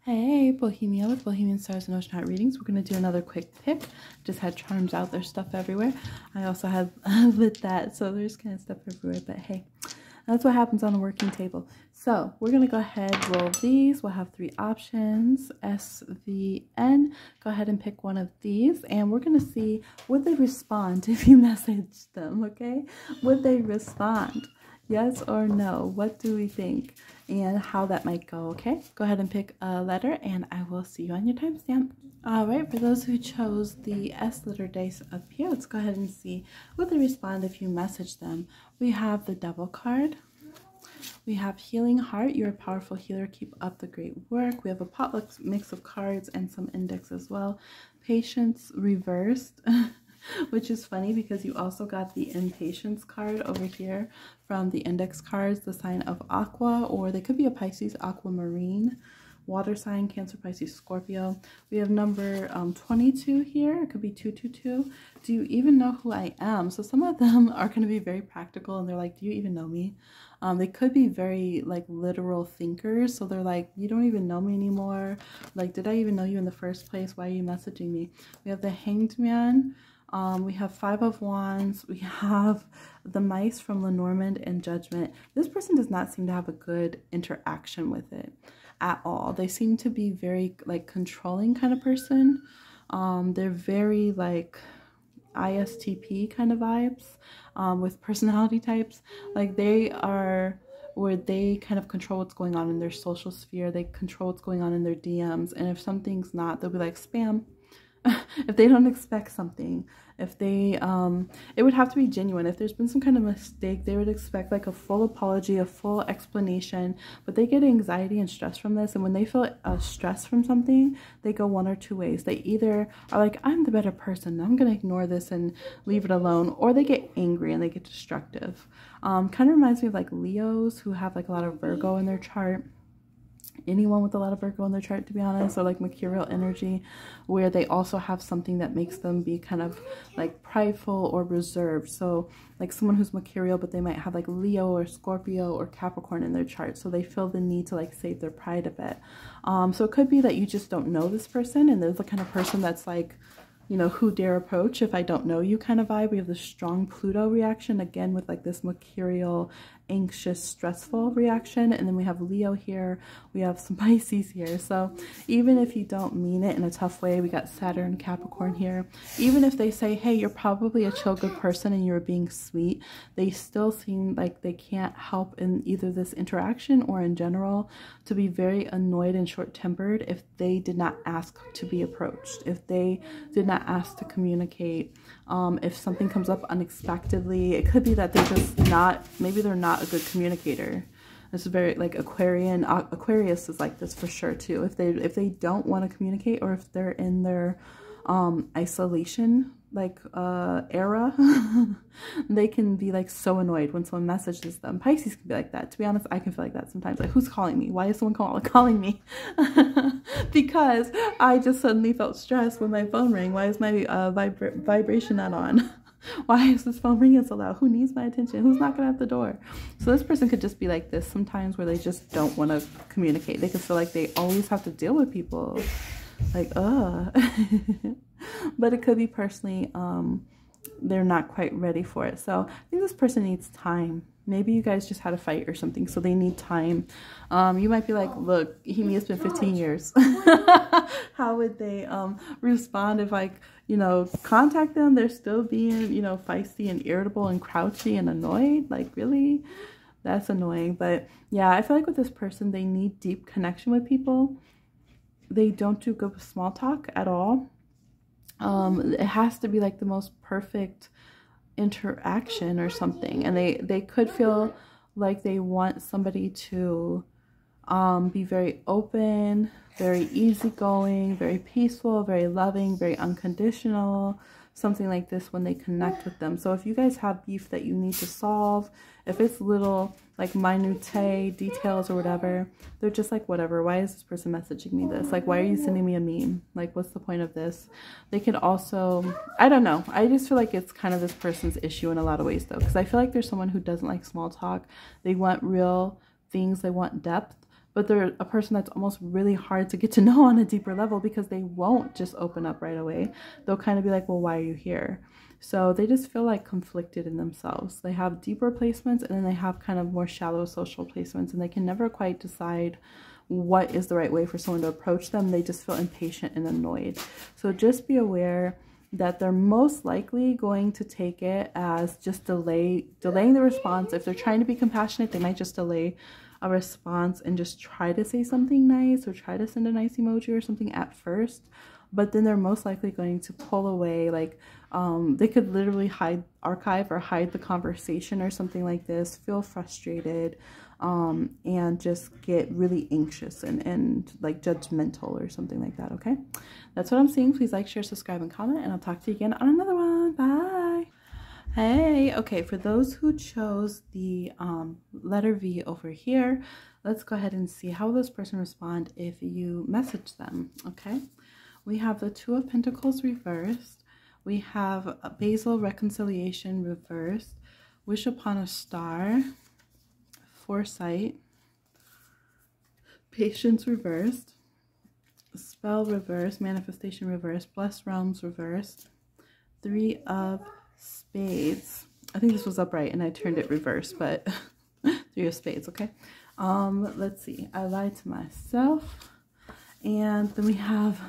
Hey, Bohemia with Bohemian Stars and Ocean Heart Readings. We're going to do another quick pick. Just had charms out, there's stuff everywhere. I also had lit that, so there's kind of stuff everywhere, but hey, that's what happens on a working table. So we're going to go ahead, roll these. We'll have 3 options, S, V, N. Go ahead and pick one of these, and we're going to see would they respond if you message them, okay? Would they respond? Yes or no? What do we think? And how that might go, okay? Go ahead and pick a letter, and I will see you on your timestamp. All right, for those who chose the S letter dice up here, let's go ahead and see would they respond if you message them. We have the Devil card. We have Healing Heart. You're a powerful healer. Keep up the great work. We have a potluck mix of cards and some index as well. Patience reversed. Which is funny because you also got the Impatience card over here from the index cards, the sign of Aqua, or they could be a Pisces, Aquamarine, water sign, Cancer, Pisces, Scorpio. We have number 22 here. It could be 222. Do you even know who I am? So some of them are going to be very practical and they're like, do you even know me? They could be very like literal thinkers. So they're like, you don't even know me anymore. Like, did I even know you in the first place? Why are you messaging me? We have the Hanged Man. We have 5 of Wands. We have the Mice from Lenormand and Judgment. This person does not seem to have a good interaction with it at all. They seem to be very like controlling kind of person. They're very like ISTP kind of vibes with personality types. Like they are where they kind of control what's going on in their social sphere. They control what's going on in their DMs. And if something's not, they'll be like spam. If they don't expect something, if they it would have to be genuine. If there's been some kind of mistake, they would expect like a full apology, a full explanation, but they get anxiety and stress from this. And when they feel stress from something, they go one or two ways. They either are like, I'm the better person, I'm gonna ignore this and leave it alone, or they get angry and they get destructive. Kind of reminds me of like Leos who have like a lot of Virgo in their chart. Anyone with a lot of Virgo in their chart, to be honest, or like mercurial energy, where they also have something that makes them be kind of like prideful or reserved. So like someone who's mercurial, but they might have like Leo or Scorpio or Capricorn in their chart, so they feel the need to like save their pride a bit. So it could be that you just don't know this person, and there's the kind of person that's like, you know, who dare approach if I don't know you kind of vibe. We have the strong Pluto reaction again with like this mercurial, anxious, stressful reaction. And then we have Leo here. We have some Pisces here. So even if you don't mean it in a tough way, we got Saturn, Capricorn here. Even if they say, hey, you're probably a chill, good person and you're being sweet, they still seem like they can't help in either this interaction or in general to be very annoyed and short-tempered if they did not ask to be approached, if they did not ask to communicate. If something comes up unexpectedly, it could be that they're just not, maybe they're not a good communicator. It's very like Aquarius is like this for sure too. If they don't want to communicate, or if they're in their isolation like era, they can be like so annoyed when someone messages them. Pisces can be like that. To be honest, I can feel like that sometimes. Like, who's calling me? Why is someone calling me? Because I just suddenly felt stressed when my phone rang. Why is my vibration not on? Why is this phone ringing so loud? Who needs my attention? Who's knocking at the door? So this person could just be like this sometimes, where they just don't want to communicate. They could feel like they always have to deal with people. Like, but it could be personally, they're not quite ready for it. So I think this person needs time. Maybe you guys just had a fight or something, so they need time. You might be like, look, it's been 15 years. How would they respond if I, contact them? They're still being, feisty and irritable and crouchy and annoyed. Like, really? That's annoying. But yeah, I feel like with this person, they need deep connection with people. They don't do good with small talk at all. It has to be like the most perfect interaction or something, and they could feel like they want somebody to be very open, very easygoing, very peaceful, very loving, very unconditional, something like this when they connect with them. So if you guys have beef that you need to solve, if it's little like minutiae details or whatever, they're just like, whatever, why is this person messaging me this? Like, why are you sending me a meme? Like, what's the point of this? They could also, I don't know, I just feel like it's kind of this person's issue in a lot of ways though, because I feel like there's someone who doesn't like small talk. They want real things, they want depth, but they're a person that's almost really hard to get to know on a deeper level because they won't just open up right away. They'll kind of be like, well, why are you here? So they just feel like conflicted in themselves. They have deeper placements and then they have kind of more shallow social placements, and they can never quite decide what is the right way for someone to approach them. They just feel impatient and annoyed. So just be aware that they're most likely going to take it as just delaying the response. If they're trying to be compassionate, they might just delay a response and just try to say something nice or try to send a nice emoji or something at first. But then they're most likely going to pull away, like they could literally archive or hide the conversation or something like this, feel frustrated, and just get really anxious and like judgmental or something like that. Okay, that's what I'm seeing. Please like, share, subscribe, and comment, and I'll talk to you again on another one. Bye. Hey, okay, for those who chose the letter V over here, let's go ahead and see how will this person respond if you message them. Okay, we have the Two of Pentacles reversed. We have a Basil Reconciliation reversed, Wish Upon a Star, Foresight, Patience reversed, Spell reversed, Manifestation reversed, Blessed Realms reversed, Three of Spades. I think this was upright and I turned it reverse, but Three of Spades. Okay, let's see. I lied to myself. And then we have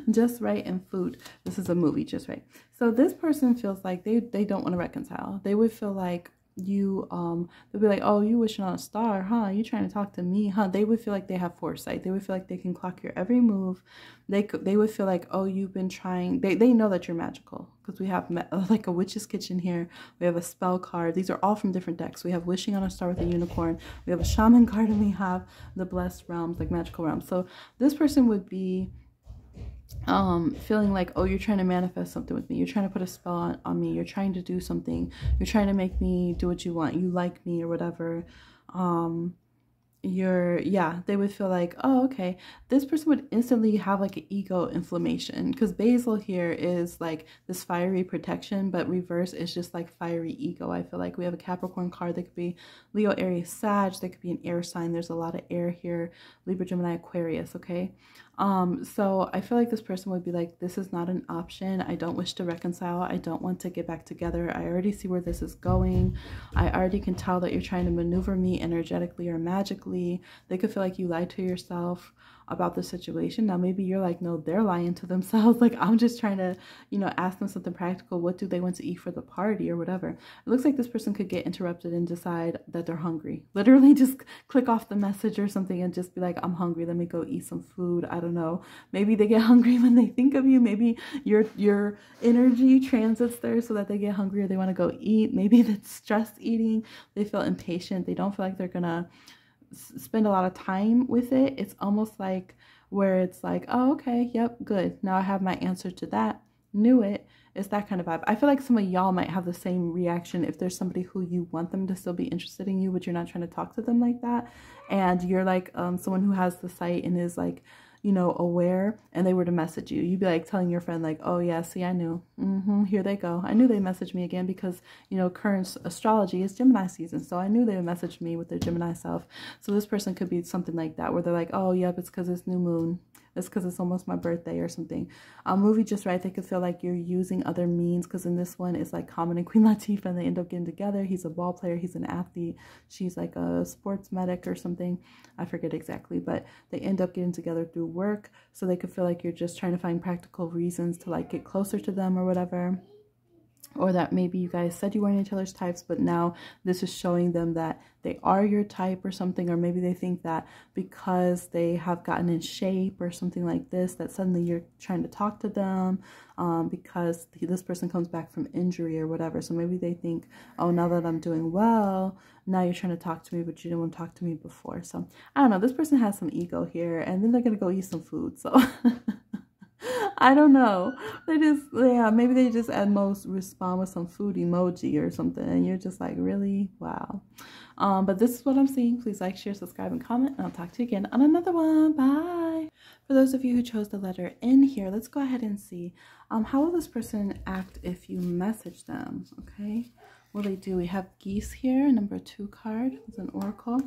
Just Right and Food. This is a movie, Just Right. So this person feels like they don't want to reconcile. They would feel like you they'll be like, oh, you wishing on a star, huh? You trying to talk to me, huh? They would feel like they have foresight. They would feel like they can clock your every move. They would feel like, oh, you've been trying. They know that you're magical, because we have like a witch's kitchen here. We have a spell card. These are all from different decks. We have Wishing on a Star with a unicorn. We have a shaman card, and we have the Blessed Realms, like magical realms. So this person would be feeling like, oh, you're trying to manifest something with me, you're trying to put a spell on me, you're trying to do something, you're trying to make me do what you want, you like me or whatever. They would feel like, oh, okay, this person would instantly have like an ego inflammation, because Basil here is like this fiery protection, but reverse is just like fiery ego. I feel like we have a Capricorn card. That could be Leo, Aries, Sag. That could be an air sign. There's a lot of air here. Libra, Gemini, Aquarius. Okay, so I feel like this person would be like, this is not an option. I don't wish to reconcile. I don't want to get back together. I already see where this is going. I already can tell that you're trying to maneuver me energetically or magically. They could feel like you lied to yourself about the situation. Now maybe you're like, no, they're lying to themselves. Like, I'm just trying to, ask them something practical. What do they want to eat for the party or whatever? It looks like this person could get interrupted and decide that they're hungry. Literally just click off the message or something and just be like, I'm hungry, let me go eat some food. I don't know. Maybe they get hungry when they think of you. Maybe your energy transits there so that they get hungry or they want to go eat. Maybe that's stress eating. They feel impatient. They don't feel like they're gonna spend a lot of time with it. It's almost like where it's like, oh, okay, yep, good, now I have my answer to that, knew it. It's that kind of vibe. I feel like some of y'all might have the same reaction if there's somebody who you want them to still be interested in you, but you're not trying to talk to them like that, and you're like someone who has the sight and is like, aware, and they were to message you, you'd be like telling your friend like, oh yeah, see, I knew, here they go, I knew they messaged me again, because current astrology is Gemini season, so I knew they would message me with their Gemini self. So this person could be something like that, where they're like, oh yep, it's because it's new moon, it's because it's almost my birthday or something. Movie Just Right, they could feel like you're using other means, because in this one it's like Common and Queen Latifah, and they end up getting together. He's a ball player, he's an athlete, she's like a sports medic or something, I forget exactly, but they end up getting together through work. So they could feel like you're just trying to find practical reasons to like get closer to them or whatever. Or that maybe you guys said you weren't each other's types, but now this is showing them that they are your type or something. Or maybe they think that because they have gotten in shape or something like this, that suddenly you're trying to talk to them because this person comes back from injury or whatever. So maybe they think, oh, now that I'm doing well, now you're trying to talk to me, but you didn't want to talk to me before. So I don't know. This person has some ego here, and then they're going to go eat some food. So I don't know. Maybe they just at most respond with some food emoji or something, and you're just like, really? Wow. But this is what I'm seeing. Please like, share, subscribe, and comment, and I'll talk to you again on another one. Bye. For those of you who chose the letter N here, let's go ahead and see how will this person act if you message them. Okay, what they do. We have geese here, number 2 card. It's an oracle.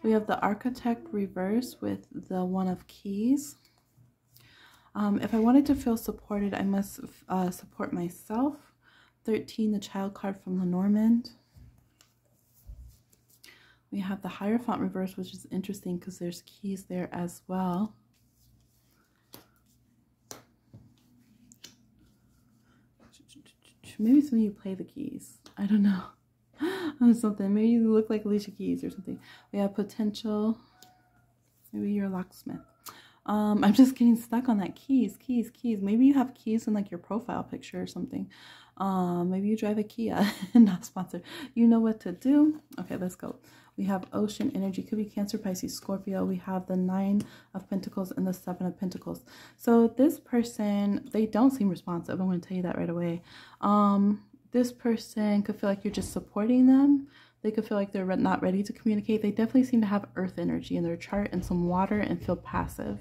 We have the architect reverse with the 1 of keys. If I wanted to feel supported, I must support myself. 13, the child card from Lenormand. We have the Hierophant reverse, which is interesting because there's keys there as well. Maybe some of you play the keys. I don't know. Something. Maybe you look like Alicia Keys or something. We have potential. Maybe you're a locksmith. I'm just getting stuck on that keys. Maybe you have keys in like your profile picture or something. Maybe you drive a Kia. Not sponsored. You know what to do. Okay, let's go. We have ocean energy. Could be Cancer, Pisces, Scorpio. We have the 9 of Pentacles and the 7 of Pentacles. So this person, they don't seem responsive. I'm going to tell you that right away. This person could feel like you're just supporting them. They could feel like they're not ready to communicate. They definitely seem to have earth energy in their chart and some water and feel passive.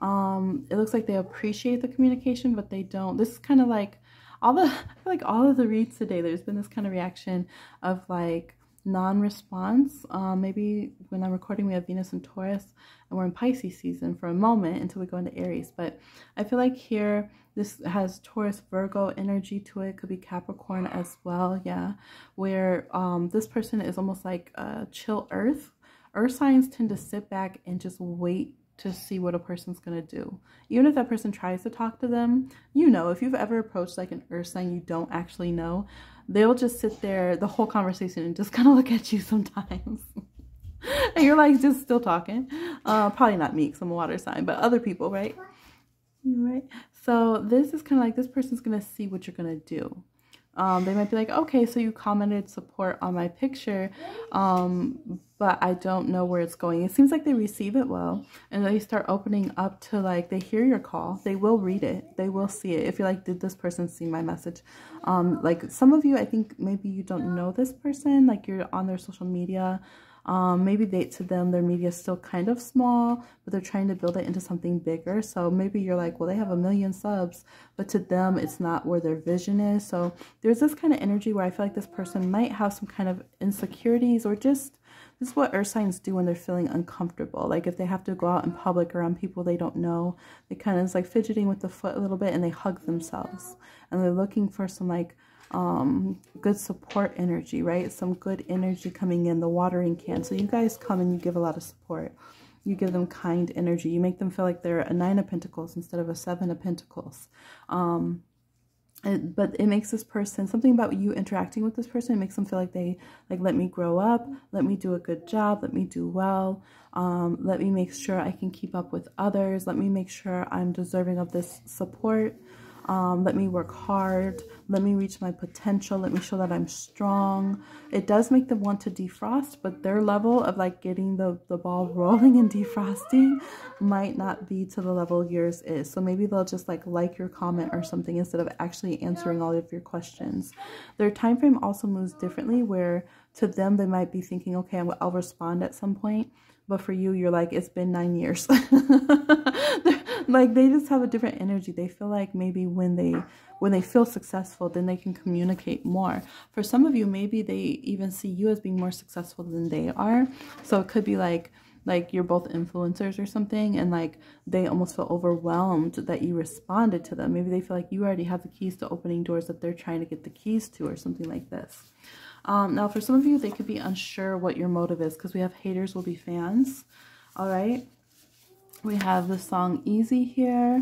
It looks like they appreciate the communication, but they don't. This is kind of like I feel like all of the reads today, there's been this kind of reaction of like non-response. Maybe when I'm recording, we have Venus and Taurus, and we're in Pisces season for a moment until we go into Aries. But I feel like here, this has Taurus, Virgo energy to it. Could be Capricorn as well, yeah. Where this person is almost like chill earth. Earth signs tend to sit back and just wait to see what a person's gonna do. Even if that person tries to talk to them, you know, if you've ever approached like an earth sign you don't actually know, they'll just sit there the whole conversation and just kind of look at you sometimes. And you're like just still talking. Probably not me because I'm a water sign, but other people, right? Right. So this is kind of like this person's gonna see what you're gonna do. They might be like, okay, so you commented support on my picture, but I don't know where it's going. It seems like they receive it well, and they start opening up to like, they hear your call, they will read it, they will see it. If you're like, did this person see my message? Like some of you, I think maybe you don't know this person, like you're on their social media. Maybe to them, their media is still kind of small, but they're trying to build it into something bigger. So maybe you're like, well, they have 1 million subs, but to them, it's not where their vision is. So there's this kind of energy where I feel like this person might have some kind of insecurities, or just, this is what earth signs do when they're feeling uncomfortable. Like if they have to go out in public around people they don't know, they kind of is like fidgeting with the foot a little bit, and they hug themselves, and they're looking for some like good support energy, right? Some good energy coming in, the watering can. So you guys come and you give a lot of support. You give them kind energy. You make them feel like they're a 9 of Pentacles instead of a 7 of Pentacles. But it makes this person, something about you interacting with this person, it makes them feel like they like, let me grow up, let me do a good job, let me do well, let me make sure I can keep up with others, let me make sure I'm deserving of this support. Let me work hard, let me reach my potential, let me show that I'm strong. It does make them want to defrost, but their level of like getting the ball rolling and defrosting might not be to the level yours is. So maybe they'll just like your comment or something instead of actually answering all of your questions. Their time frame also moves differently, where to them they might be thinking, okay, I'll respond at some point. But for you, you're like, it's been 9 years. Like they just have a different energy. They feel like maybe when they feel successful, then they can communicate more. For some of you, maybe they even see you as being more successful than they are. So it could be like you're both influencers or something, and like they almost feel overwhelmed that you responded to them. Maybe they feel like you already have the keys to opening doors that they're trying to get the keys to, or something like this. Now, for some of you, they could be unsure what your motive is, because we have haters will be fans. All right. We have the song Easy here.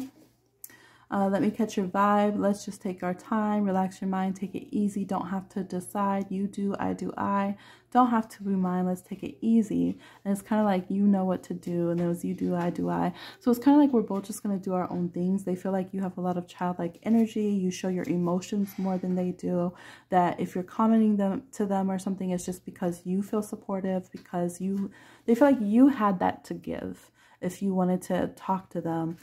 Let me catch your vibe. Let's just take our time. Relax your mind. Take it easy. Don't have to decide. You do, I do, I. Don't have to be mine. Let's take it easy. And it's kind of like you know what to do. And there was you do, I do, I. So it's kind of like we're both just going to do our own things. They feel like you have a lot of childlike energy. You show your emotions more than they do. That if you're commenting to them or something, it's just because you feel supportive. Because they feel like you had that to give if you wanted to talk to them.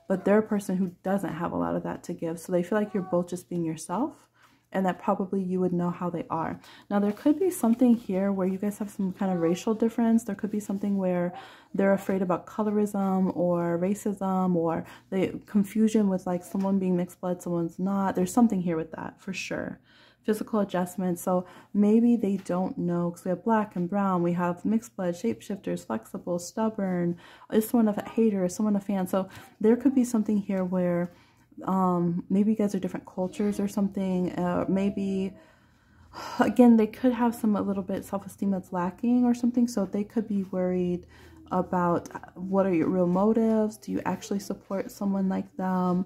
But they're a person who doesn't have a lot of that to give. So they feel like you're both just being yourself, and that probably you would know how they are. Now, there could be something here where you guys have some kind of racial difference. There could be something where they're afraid about colorism or racism, or the confusion with like someone being mixed blood, someone's not. There's something here with that for sure. physical adjustments. So maybe they don't know, because we have black and brown, we have mixed blood, shapeshifters, flexible, stubborn, is someone a hater, is someone a fan. So there could be something here where maybe you guys are different cultures or something. Maybe again, they could have a little bit self-esteem that's lacking or something. So they could be worried about what are your real motives. Do you actually support someone like them?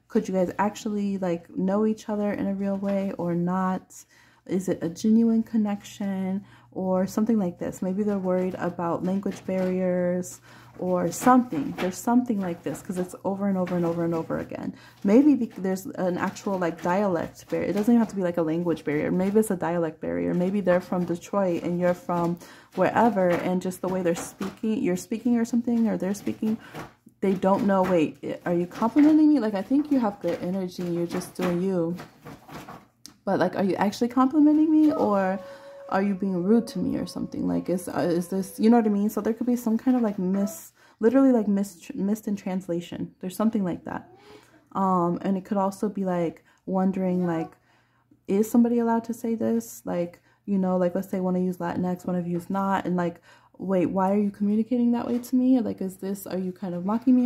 Could you guys actually like know each other in a real way or not? Is it a genuine connection or something like this? Maybe they're worried about language barriers or something. There's something like this because it's over and over and over and over again. Maybe there's an actual like dialect barrier. It doesn't even have to be like a language barrier. Maybe it's a dialect barrier. Maybe they're from Detroit and you're from wherever, and just the way they're speaking, you're speaking or something, or they're speaking, they don't know, wait, are you complimenting me? Like, I think you have good energy, you're just doing you. But like, are you actually complimenting me, or are you being rude to me or something? Like, is this, you know what I mean? So there could be some kind of like literally like missed in translation. There's something like that. And it could also be like wondering, like, is somebody allowed to say this? Like, you know, like, let's say one of you is Latinx, one of you is not. And like, wait, why are you communicating that way to me? Like, are you kind of mocking me?